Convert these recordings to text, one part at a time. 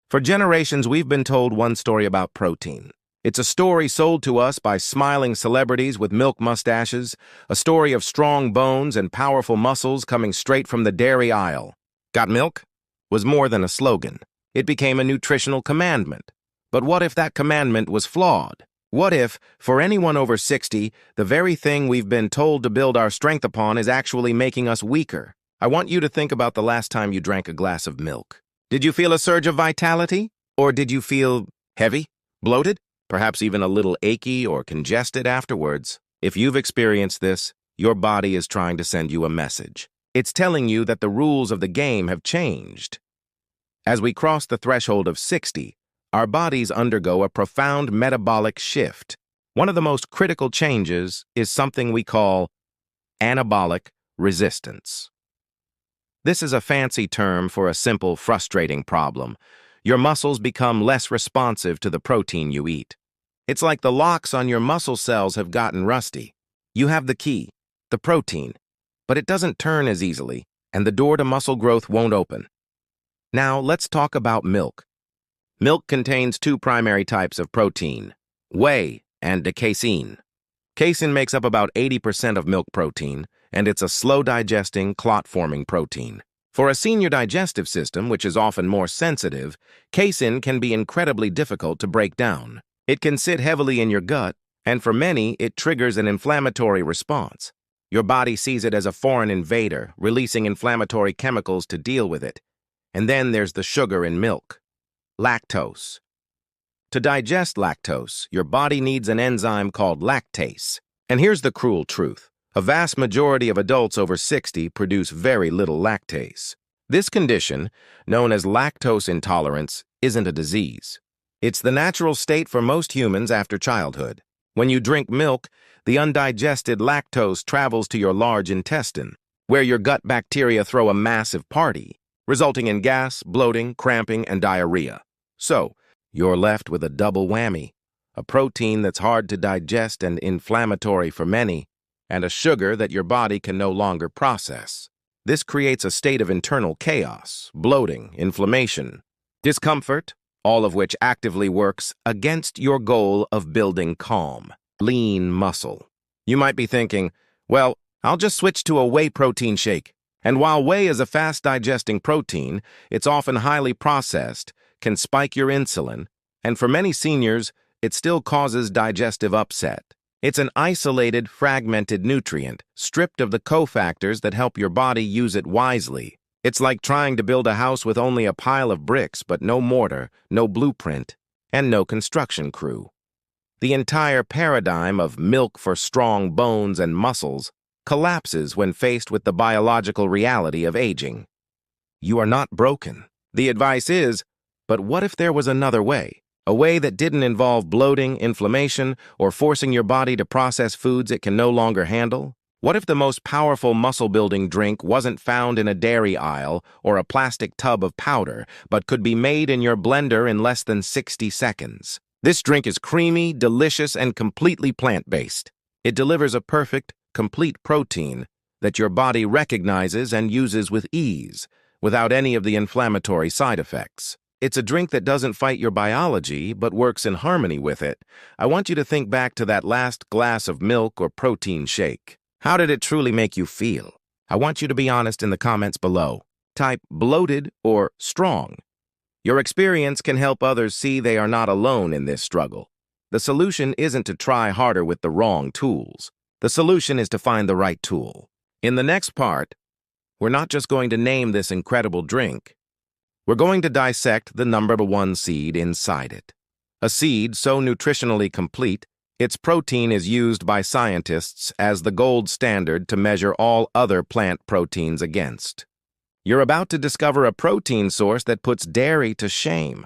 For generations, we've been told one story about protein. It's a story sold to us by smiling celebrities with milk mustaches, a story of strong bones and powerful muscles coming straight from the dairy aisle. Got milk? Was more than a slogan. It became a nutritional commandment. But what if that commandment was flawed? What if, for anyone over 60, the very thing we've been told to build our strength upon is actually making us weaker? I want you to think about the last time you drank a glass of milk. Did you feel a surge of vitality? Or did you feel heavy, bloated, perhaps even a little achy or congested afterwards? If you've experienced this, your body is trying to send you a message. It's telling you that the rules of the game have changed. As we cross the threshold of 60, our bodies undergo a profound metabolic shift. One of the most critical changes is something we call anabolic resistance. This is a fancy term for a simple, frustrating problem. Your muscles become less responsive to the protein you eat. It's like the locks on your muscle cells have gotten rusty. You have the key, the protein, but it doesn't turn as easily, and the door to muscle growth won't open. Now, let's talk about milk. Milk contains two primary types of protein, whey and casein. Casein makes up about 80% of milk protein, and it's a slow-digesting, clot-forming protein. For a senior digestive system, which is often more sensitive, casein can be incredibly difficult to break down. It can sit heavily in your gut, and for many, it triggers an inflammatory response. Your body sees it as a foreign invader, releasing inflammatory chemicals to deal with it. And then there's the sugar in milk, lactose. To digest lactose, your body needs an enzyme called lactase. And here's the cruel truth. A vast majority of adults over 60 produce very little lactase. This condition, known as lactose intolerance, isn't a disease. It's the natural state for most humans after childhood. When you drink milk, the undigested lactose travels to your large intestine, where your gut bacteria throw a massive party, resulting in gas, bloating, cramping, and diarrhea. So, you're left with a double whammy, a protein that's hard to digest and inflammatory for many, and a sugar that your body can no longer process. This creates a state of internal chaos, bloating, inflammation, discomfort, all of which actively works against your goal of building calm, lean muscle. You might be thinking, well, I'll just switch to a whey protein shake. And while whey is a fast-digesting protein, it's often highly processed, can spike your insulin, and for many seniors, it still causes digestive upset. It's an isolated, fragmented nutrient, stripped of the cofactors that help your body use it wisely. It's like trying to build a house with only a pile of bricks, but no mortar, no blueprint, and no construction crew. The entire paradigm of milk for strong bones and muscles collapses when faced with the biological reality of aging. You are not broken. The advice is, but what if there was another way? A way that didn't involve bloating, inflammation, or forcing your body to process foods it can no longer handle? What if the most powerful muscle-building drink wasn't found in a dairy aisle or a plastic tub of powder, but could be made in your blender in less than 60 seconds? This drink is creamy, delicious, and completely plant-based. It delivers a perfect, complete protein that your body recognizes and uses with ease, without any of the inflammatory side effects. It's a drink that doesn't fight your biology, but works in harmony with it. I want you to think back to that last glass of milk or protein shake. How did it truly make you feel? I want you to be honest in the comments below. Type bloated or strong. Your experience can help others see they are not alone in this struggle. The solution isn't to try harder with the wrong tools. The solution is to find the right tool. In the next part, we're not just going to name this incredible drink. We're going to dissect the number one seed inside it. A seed so nutritionally complete, its protein is used by scientists as the gold standard to measure all other plant proteins against. You're about to discover a protein source that puts dairy to shame.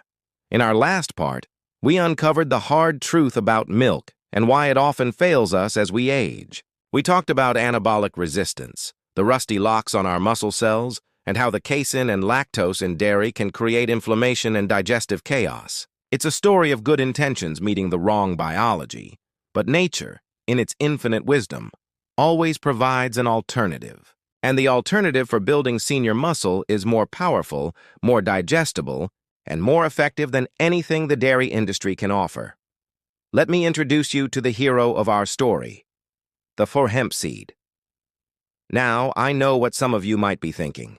In our last part, we uncovered the hard truth about milk and why it often fails us as we age. We talked about anabolic resistance, the rusty locks on our muscle cells, and how the casein and lactose in dairy can create inflammation and digestive chaos. It's a story of good intentions meeting the wrong biology, but nature, in its infinite wisdom, always provides an alternative. And the alternative for building senior muscle is more powerful, more digestible, and more effective than anything the dairy industry can offer. Let me introduce you to the hero of our story, the hempseed. Now, I know what some of you might be thinking,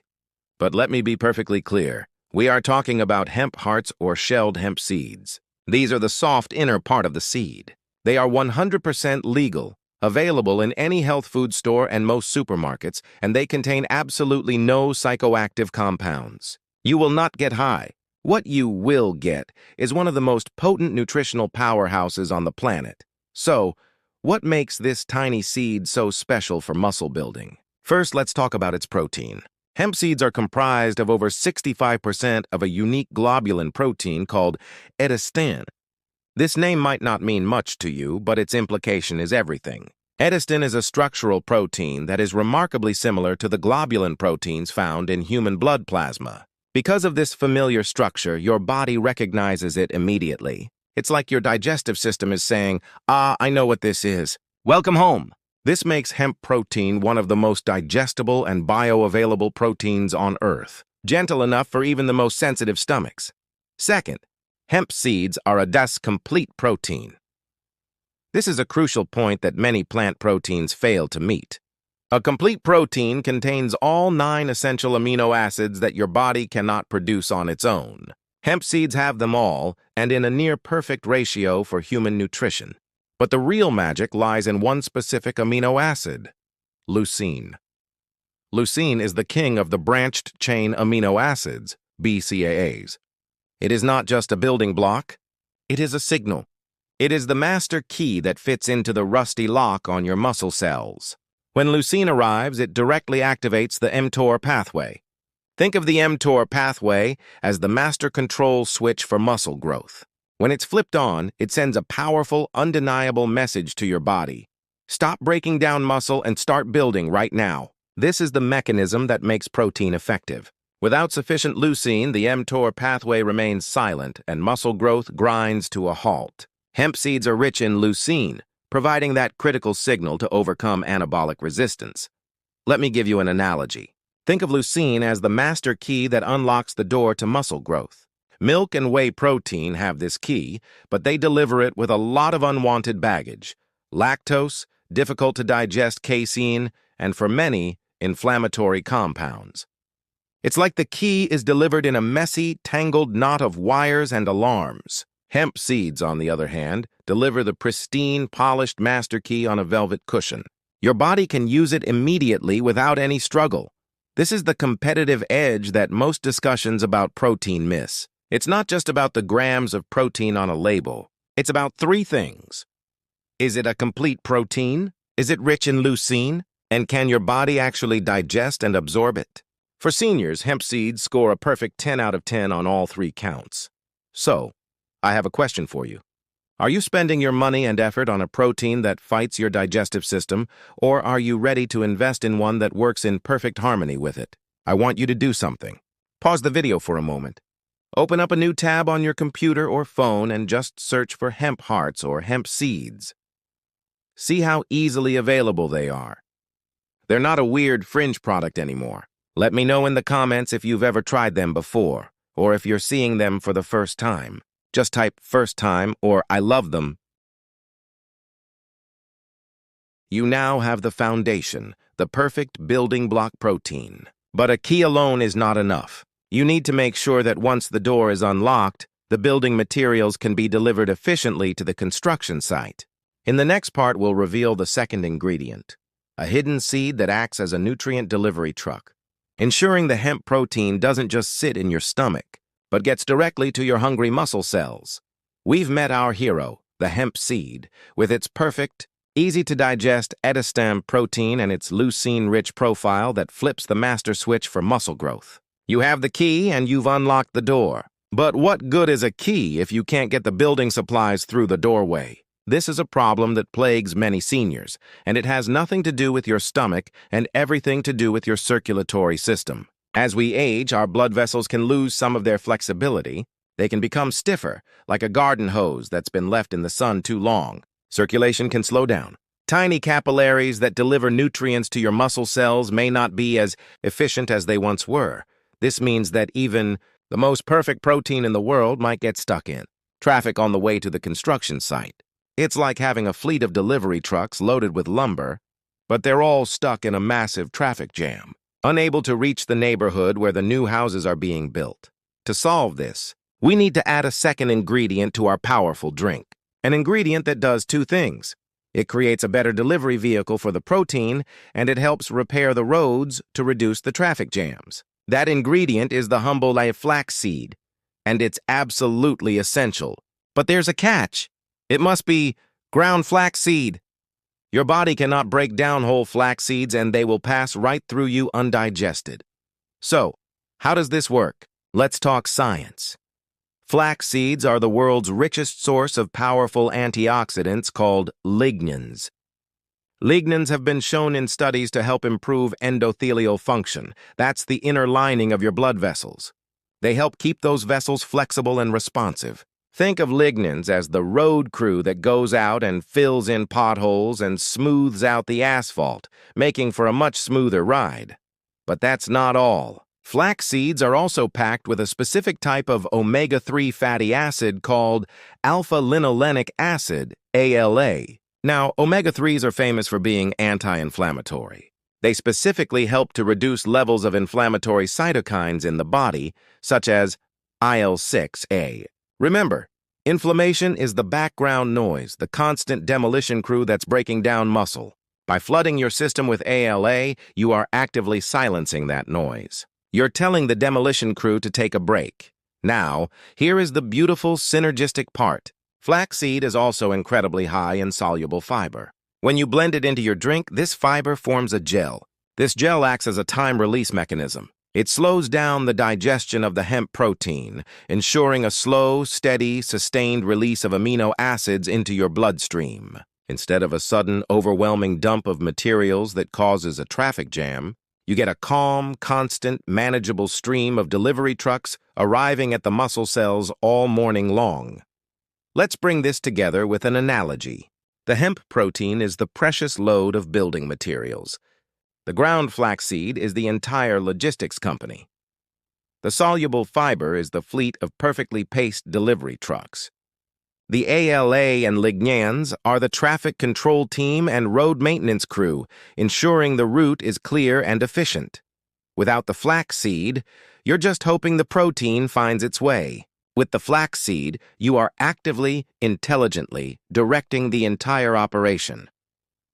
but let me be perfectly clear. We are talking about hemp hearts or shelled hemp seeds. These are the soft inner part of the seed. They are 100% legal, available in any health food store and most supermarkets, and they contain absolutely no psychoactive compounds. You will not get high. What you will get is one of the most potent nutritional powerhouses on the planet. So, what makes this tiny seed so special for muscle building? First, let's talk about its protein. Hemp seeds are comprised of over 65% of a unique globulin protein called edestin. This name might not mean much to you, but its implication is everything. Edestin is a structural protein that is remarkably similar to the globulin proteins found in human blood plasma. Because of this familiar structure, your body recognizes it immediately. It's like your digestive system is saying, I know what this is. Welcome home. This makes hemp protein one of the most digestible and bioavailable proteins on Earth, gentle enough for even the most sensitive stomachs. Second, hemp seeds are a complete protein. This is a crucial point that many plant proteins fail to meet. A complete protein contains all 9 essential amino acids that your body cannot produce on its own. Hemp seeds have them all, and in a near-perfect ratio for human nutrition. But the real magic lies in one specific amino acid, leucine. Leucine is the king of the branched-chain amino acids, BCAAs. It is not just a building block, it is a signal. It is the master key that fits into the rusty lock on your muscle cells. When leucine arrives, it directly activates the mTOR pathway. Think of the mTOR pathway as the master control switch for muscle growth. When it's flipped on, it sends a powerful, undeniable message to your body. Stop breaking down muscle and start building right now. This is the mechanism that makes protein effective. Without sufficient leucine, the mTOR pathway remains silent and muscle growth grinds to a halt. Hemp seeds are rich in leucine, providing that critical signal to overcome anabolic resistance. Let me give you an analogy. Think of leucine as the master key that unlocks the door to muscle growth. Milk and whey protein have this key, but they deliver it with a lot of unwanted baggage. Lactose, difficult to digest casein, and for many, inflammatory compounds. It's like the key is delivered in a messy, tangled knot of wires and alarms. Hemp seeds, on the other hand, deliver the pristine, polished master key on a velvet cushion. Your body can use it immediately without any struggle. This is the competitive edge that most discussions about protein miss. It's not just about the grams of protein on a label. It's about 3 things. Is it a complete protein? Is it rich in leucine? And can your body actually digest and absorb it? For seniors, hemp seeds score a perfect 10 out of 10 on all 3 counts. So, I have a question for you. Are you spending your money and effort on a protein that fights your digestive system, or are you ready to invest in one that works in perfect harmony with it? I want you to do something. Pause the video for a moment. Open up a new tab on your computer or phone and just search for hemp hearts or hemp seeds. See how easily available they are. They're not a weird fringe product anymore. Let me know in the comments if you've ever tried them before, or if you're seeing them for the first time. Just type "first time" or "I love them." You now have the foundation, the perfect building block protein. But a key alone is not enough. You need to make sure that once the door is unlocked, the building materials can be delivered efficiently to the construction site. In the next part, we'll reveal the second ingredient, a hidden seed that acts as a nutrient delivery truck, ensuring the hemp protein doesn't just sit in your stomach, but gets directly to your hungry muscle cells. We've met our hero, the hemp seed, with its perfect, easy-to-digest edestin protein and its leucine-rich profile that flips the master switch for muscle growth. You have the key and you've unlocked the door. But what good is a key if you can't get the building supplies through the doorway? This is a problem that plagues many seniors, and it has nothing to do with your stomach and everything to do with your circulatory system. As we age, our blood vessels can lose some of their flexibility. They can become stiffer, like a garden hose that's been left in the sun too long. Circulation can slow down. Tiny capillaries that deliver nutrients to your muscle cells may not be as efficient as they once were. This means that even The most perfect protein in the world might get stuck in traffic on the way to the construction site. It's like having a fleet of delivery trucks loaded with lumber, but they're all stuck in a massive traffic jam, unable to reach the neighborhood where the new houses are being built. To solve this, we need to add a second ingredient to our powerful drink, an ingredient that does two things. It creates a better delivery vehicle for the protein, and it helps repair the roads to reduce the traffic jams. That ingredient is the humble flaxseed, and it's absolutely essential. But there's a catch. It must be ground flaxseed. Your body cannot break down whole flax seeds, and they will pass right through you undigested. So, how does this work? Let's talk science. Flax seeds are the world's richest source of powerful antioxidants called lignans. Lignans have been shown in studies to help improve endothelial function. That's the inner lining of your blood vessels. They help keep those vessels flexible and responsive. Think of lignans as the road crew that goes out and fills in potholes and smooths out the asphalt, making for a much smoother ride. But that's not all. Flax seeds are also packed with a specific type of omega-3 fatty acid called alpha-linolenic acid, ALA. Now, omega-3s are famous for being anti-inflammatory. They specifically help to reduce levels of inflammatory cytokines in the body, such as IL-6A. Remember, inflammation is the background noise, the constant demolition crew that's breaking down muscle. By flooding your system with ALA, you are actively silencing that noise. You're telling the demolition crew to take a break. Now, here is the beautiful synergistic part. Flaxseed is also incredibly high in soluble fiber. When you blend it into your drink, this fiber forms a gel. This gel acts as a time-release mechanism. It slows down the digestion of the hemp protein, ensuring a slow, steady, sustained release of amino acids into your bloodstream. Instead of a sudden, overwhelming dump of materials that causes a traffic jam, you get a calm, constant, manageable stream of delivery trucks arriving at the muscle cells all morning long. Let's bring this together with an analogy. The hemp protein is the precious load of building materials. The ground flaxseed is the entire logistics company. The soluble fiber is the fleet of perfectly paced delivery trucks. The ALA and lignans are the traffic control team and road maintenance crew, ensuring the route is clear and efficient. Without the flaxseed, you're just hoping the protein finds its way. With the flaxseed, you are actively, intelligently directing the entire operation.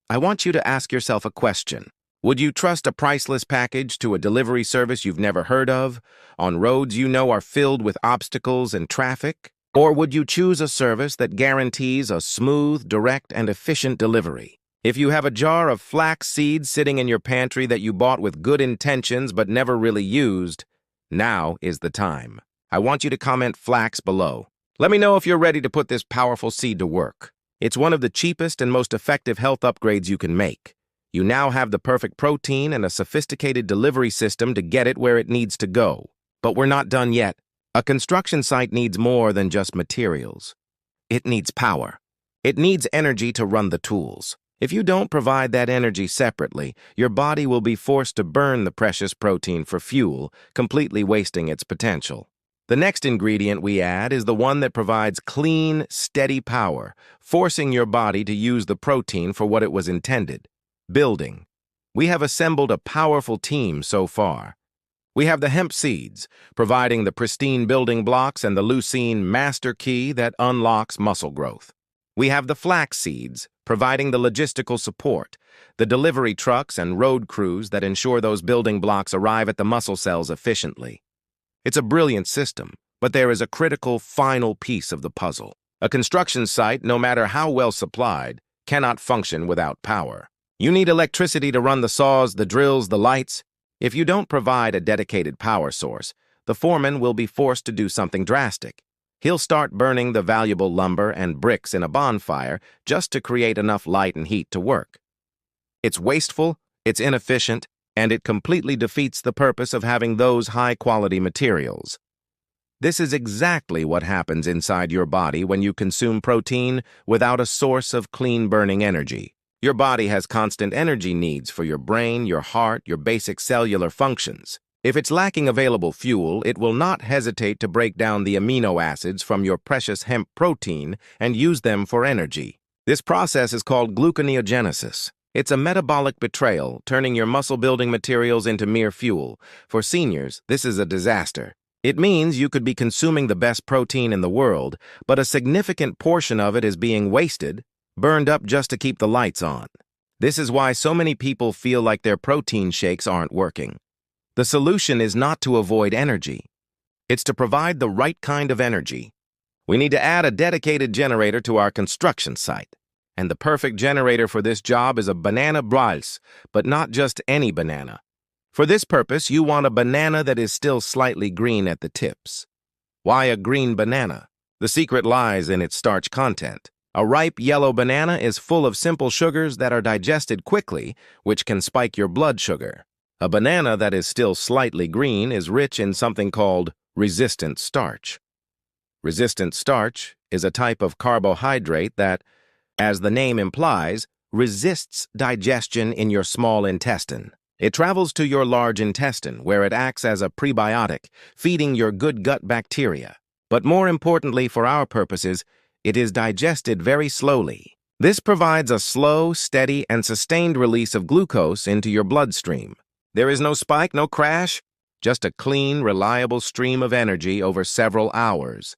I want you to ask yourself a question. Would you trust a priceless package to a delivery service you've never heard of, on roads you know are filled with obstacles and traffic? Or would you choose a service that guarantees a smooth, direct, and efficient delivery? If you have a jar of flax seeds sitting in your pantry that you bought with good intentions but never really used, now is the time. I want you to comment flax below. Let me know if you're ready to put this powerful seed to work. It's one of the cheapest and most effective health upgrades you can make. You now have the perfect protein and a sophisticated delivery system to get it where it needs to go. But we're not done yet. A construction site needs more than just materials. It needs power. It needs energy to run the tools. If you don't provide that energy separately, your body will be forced to burn the precious protein for fuel, completely wasting its potential. The next ingredient we add is the one that provides clean, steady power, forcing your body to use the protein for what it was intended. Building. We have assembled a powerful team so far. We have the hemp seeds, providing the pristine building blocks and the leucine master key that unlocks muscle growth. We have the flax seeds, providing the logistical support, the delivery trucks and road crews that ensure those building blocks arrive at the muscle cells efficiently. It's a brilliant system, but there is a critical final piece of the puzzle. A construction site, no matter how well supplied, cannot function without power. You need electricity to run the saws, the drills, the lights. If you don't provide a dedicated power source, the foreman will be forced to do something drastic. He'll start burning the valuable lumber and bricks in a bonfire just to create enough light and heat to work. It's wasteful, it's inefficient, and it completely defeats the purpose of having those high-quality materials. This is exactly what happens inside your body when you consume protein without a source of clean-burning energy. Your body has constant energy needs for your brain, your heart, your basic cellular functions. If it's lacking available fuel, it will not hesitate to break down the amino acids from your precious hemp protein and use them for energy. This process is called gluconeogenesis. It's a metabolic betrayal, turning your muscle-building materials into mere fuel. For seniors, this is a disaster. It means you could be consuming the best protein in the world, but a significant portion of it is being wasted, burned up just to keep the lights on. This is why so many people feel like their protein shakes aren't working. The solution is not to avoid energy. It's to provide the right kind of energy. We need to add a dedicated generator to our construction site. And the perfect generator for this job is a banana brals, but not just any banana. For this purpose, you want a banana that is still slightly green at the tips. Why a green banana? The secret lies in its starch content. A ripe yellow banana is full of simple sugars that are digested quickly, which can spike your blood sugar. A banana that is still slightly green is rich in something called resistant starch. Resistant starch is a type of carbohydrate that, as the name implies, resists digestion in your small intestine. It travels to your large intestine, where it acts as a prebiotic, feeding your good gut bacteria. But more importantly for our purposes, it is digested very slowly. This provides a slow, steady, and sustained release of glucose into your bloodstream. There is no spike, no crash, just a clean, reliable stream of energy over several hours.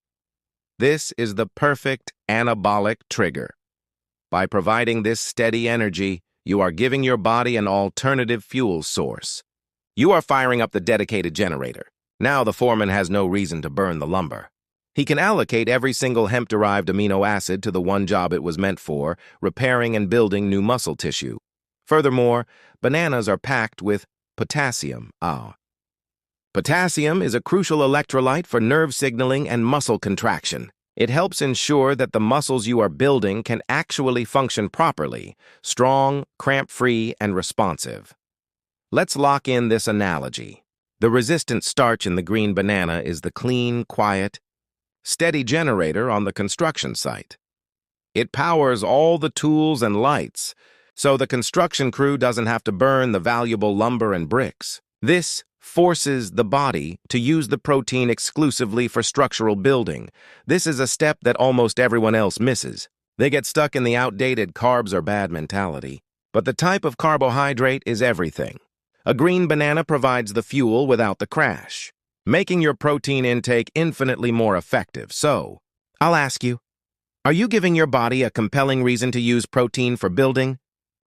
This is the perfect anabolic trigger. By providing this steady energy, you are giving your body an alternative fuel source. You are firing up the dedicated generator. Now the foreman has no reason to burn the lumber. He can allocate every single hemp-derived amino acid to the one job it was meant for, repairing and building new muscle tissue. Furthermore, bananas are packed with potassium. Potassium is a crucial electrolyte for nerve signaling and muscle contraction. It helps ensure that the muscles you are building can actually function properly, strong, cramp-free, and responsive. Let's lock in this analogy. The resistant starch in the green banana is the clean, quiet, steady generator on the construction site. It powers all the tools and lights, so the construction crew doesn't have to burn the valuable lumber and bricks. This forces the body to use the protein exclusively for structural building. This is a step that almost everyone else misses. They get stuck in the outdated carbs are bad mentality. But the type of carbohydrate is everything. A green banana provides the fuel without the crash, making your protein intake infinitely more effective. So, I'll ask you, are you giving your body a compelling reason to use protein for building?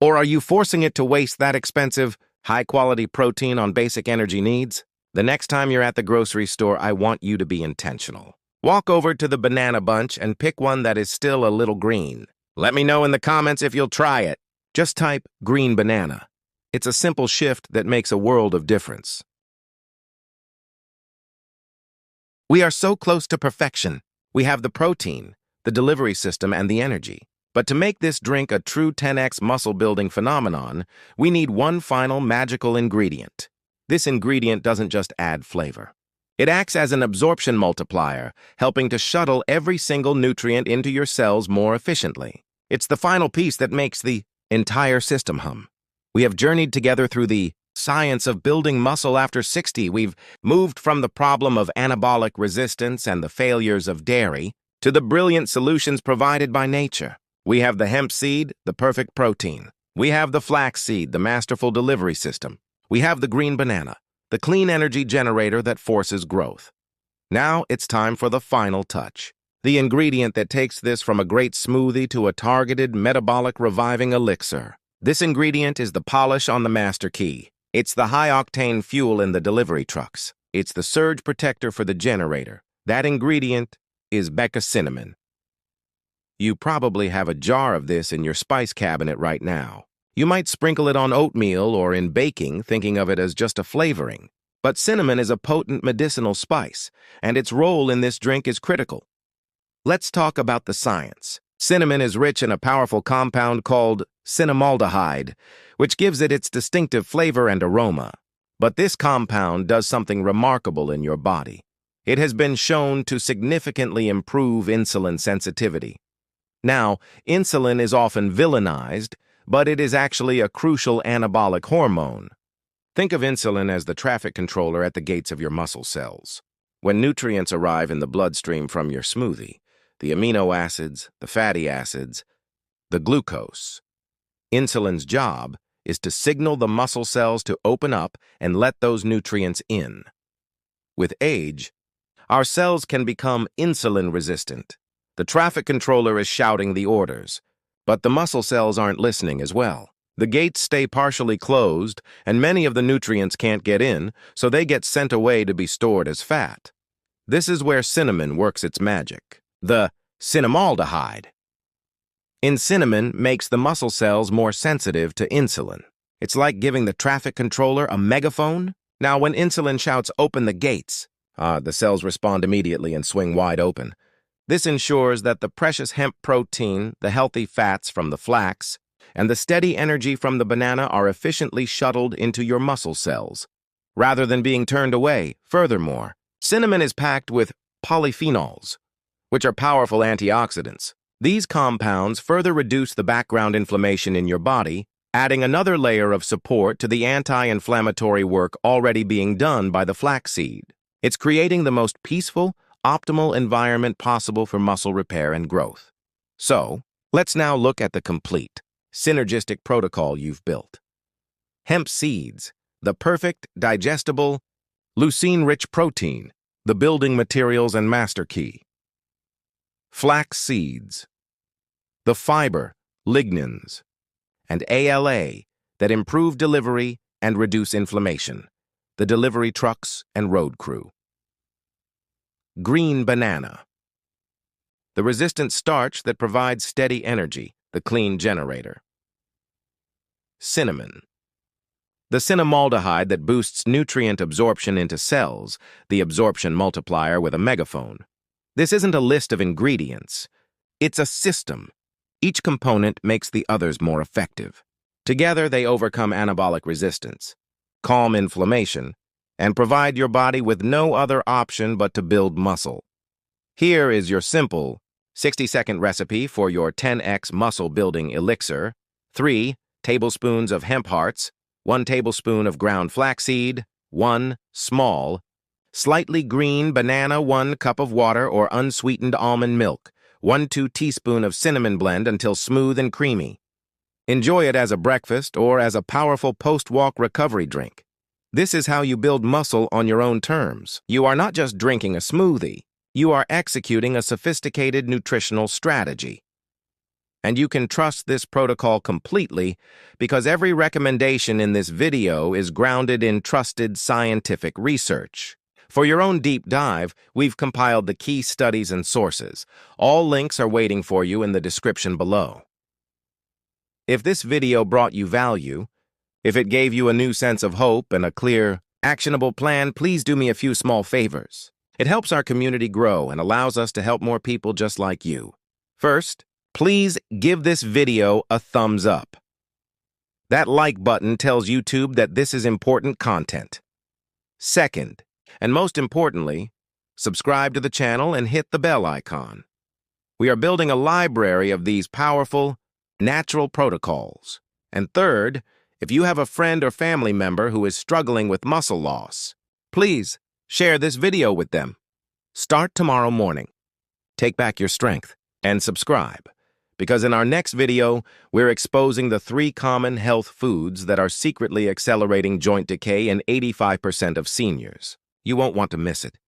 Or are you forcing it to waste that expensive, high-quality protein on basic energy needs? The next time you're at the grocery store, I want you to be intentional. Walk over to the banana bunch and pick one that is still a little green. Let me know in the comments if you'll try it. Just type green banana. It's a simple shift that makes a world of difference. We are so close to perfection. We have the protein, the delivery system, and the energy. But to make this drink a true 10x muscle-building phenomenon, we need one final magical ingredient. This ingredient doesn't just add flavor. It acts as an absorption multiplier, helping to shuttle every single nutrient into your cells more efficiently. It's the final piece that makes the entire system hum. We have journeyed together through the science of building muscle after 60. We've moved from the problem of anabolic resistance and the failures of dairy to the brilliant solutions provided by nature. We have the hemp seed, the perfect protein. We have the flaxseed, the masterful delivery system. We have the green banana, the clean energy generator that forces growth. Now it's time for the final touch, the ingredient that takes this from a great smoothie to a targeted metabolic reviving elixir. This ingredient is the polish on the master key. It's the high-octane fuel in the delivery trucks. It's the surge protector for the generator. That ingredient is Becca cinnamon. You probably have a jar of this in your spice cabinet right now. You might sprinkle it on oatmeal or in baking, thinking of it as just a flavoring. But cinnamon is a potent medicinal spice, and its role in this drink is critical. Let's talk about the science. Cinnamon is rich in a powerful compound called cinnamaldehyde, which gives it its distinctive flavor and aroma. But this compound does something remarkable in your body. It has been shown to significantly improve insulin sensitivity. Now, insulin is often villainized, but it is actually a crucial anabolic hormone. Think of insulin as the traffic controller at the gates of your muscle cells. When nutrients arrive in the bloodstream from your smoothie, the amino acids, the fatty acids, the glucose, insulin's job is to signal the muscle cells to open up and let those nutrients in. With age, our cells can become insulin resistant. The traffic controller is shouting the orders, but the muscle cells aren't listening as well. The gates stay partially closed, and many of the nutrients can't get in, so they get sent away to be stored as fat. This is where cinnamon works its magic. The cinnamaldehyde in cinnamon makes the muscle cells more sensitive to insulin. It's like giving the traffic controller a megaphone. Now, when insulin shouts, "Open the gates," the cells respond immediately and swing wide open. This ensures that the precious hemp protein, the healthy fats from the flax, and the steady energy from the banana are efficiently shuttled into your muscle cells, rather than being turned away. Furthermore, cinnamon is packed with polyphenols, which are powerful antioxidants. These compounds further reduce the background inflammation in your body, adding another layer of support to the anti-inflammatory work already being done by the flaxseed. It's creating the most peaceful, optimal environment possible for muscle repair and growth. So, let's now look at the complete, synergistic protocol you've built. Hemp seeds, the perfect, digestible, leucine-rich protein, the building materials and master key. Flax seeds, the fiber, lignans, and ALA that improve delivery and reduce inflammation, the delivery trucks and road crew. Green banana, the resistant starch that provides steady energy, the clean generator. Cinnamon, the cinnamaldehyde that boosts nutrient absorption into cells, the absorption multiplier with a megaphone. This isn't a list of ingredients. It's a system. Each component makes the others more effective. Together, they overcome anabolic resistance, calm inflammation, and provide your body with no other option but to build muscle. Here is your simple 60-second recipe for your 10x muscle-building elixir. 3 tablespoons of hemp hearts, 1 tablespoon of ground flaxseed, 1 small, slightly green banana, 1 cup of water or unsweetened almond milk, 1-2 teaspoon of cinnamon blend until smooth and creamy. Enjoy it as a breakfast or as a powerful post-walk recovery drink. This is how you build muscle on your own terms. You are not just drinking a smoothie. You are executing a sophisticated nutritional strategy. And you can trust this protocol completely because every recommendation in this video is grounded in trusted scientific research. For your own deep dive, we've compiled the key studies and sources. All links are waiting for you in the description below. If this video brought you value, if it gave you a new sense of hope and a clear, actionable plan, please do me a few small favors. It helps our community grow and allows us to help more people just like you. First, please give this video a thumbs up. That like button tells YouTube that this is important content. Second, and most importantly, subscribe to the channel and hit the bell icon. We are building a library of these powerful, natural protocols. And third, if you have a friend or family member who is struggling with muscle loss, please share this video with them. Start tomorrow morning. Take back your strength and subscribe, because in our next video, we're exposing the 3 common health foods that are secretly accelerating joint decay in 85% of seniors. You won't want to miss it.